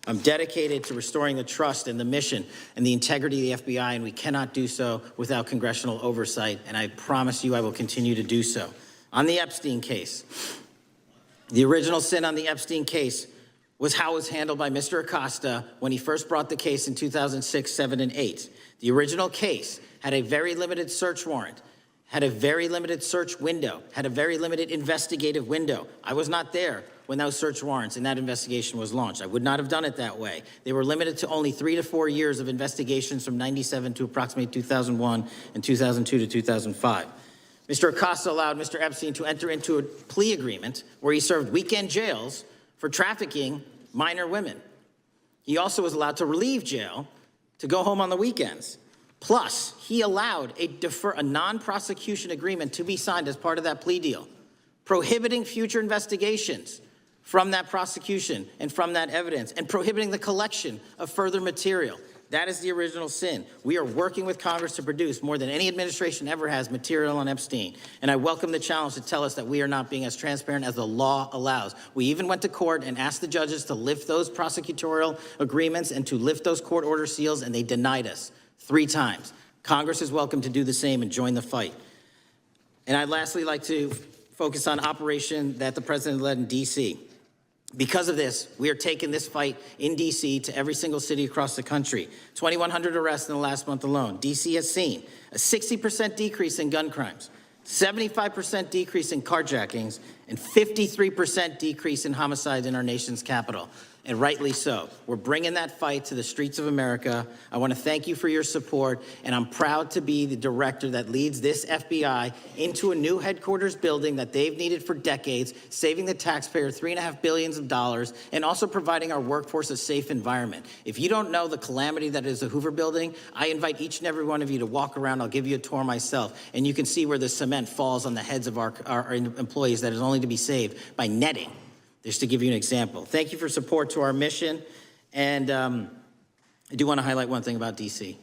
I'm dedicated to restoring the trust and the mission and the integrity of the FBI, and we cannot do so without congressional oversight, and I promise you I will continue to do so. On the Epstein case, the original sin on the Epstein case was how it was handled by Mr. Acosta when he first brought the case in 2006, 7, and 8. The original case had a very limited search warrant, had a very limited search window, had a very limited investigative window. I was not there when those search warrants and that investigation was launched. I would not have done it that way. They were limited to only 3 to 4 years of investigations from 97 to approximately 2001 and 2002 to 2005. Mr. Acosta allowed Mr. Epstein to enter into a plea agreement where he served weekend jails for trafficking minor women. He also was allowed to relieve jail to go home on the weekends. Plus, he allowed a non-prosecution agreement to be signed as part of that plea deal, prohibiting future investigations from that prosecution and from that evidence, and prohibiting the collection of further material. That is the original sin. We are working with Congress to produce more than any administration ever has material on Epstein. And I welcome the challenge to tell us that we are not being as transparent as the law allows. We even went to court and asked the judges to lift those prosecutorial agreements and to lift those court order seals, and they denied us 3 times. Congress is welcome to do the same and join the fight. And I'd lastly like to focus on operation that the president led in D.C. Because of this, we are taking this fight in D.C. to every single city across the country. 2,100 arrests in the last month alone. D.C. has seen a 60% decrease in gun crimes, 75% decrease in carjackings, and 53% decrease in homicides in our nation's capital. And rightly so. We're bringing that fight to the streets of America. I want to thank you for your support, and I'm proud to be the director that leads this FBI into a new headquarters building that they've needed for decades, saving the taxpayer $3.5 billion, and also providing our workforce a safe environment. If you don't know the calamity that is the Hoover Building, I invite each and every one of you to walk around. I'll give you a tour myself, and you can see where the cement falls on the heads of our employees that is only to be saved by netting. Just to give you an example. Thank you for support to our mission. And I do want to highlight one thing about D.C.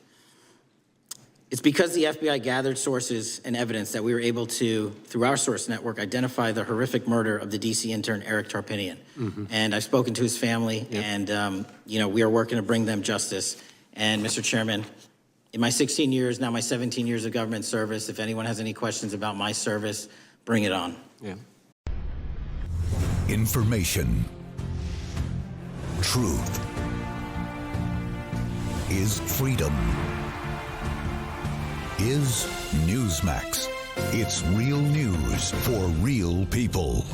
It's because the FBI gathered sources and evidence that we were able to, through our source network, identify the horrific murder of the D.C. intern, Eric Tarpinian. And I've spoken to his family, and we are working to bring them justice. And Mr. Chairman, in my 16 years, now my 17 years of government service, if anyone has any questions about my service, bring it on. Yeah. Information. Truth is freedom. Is Newsmax. It's real news for real people.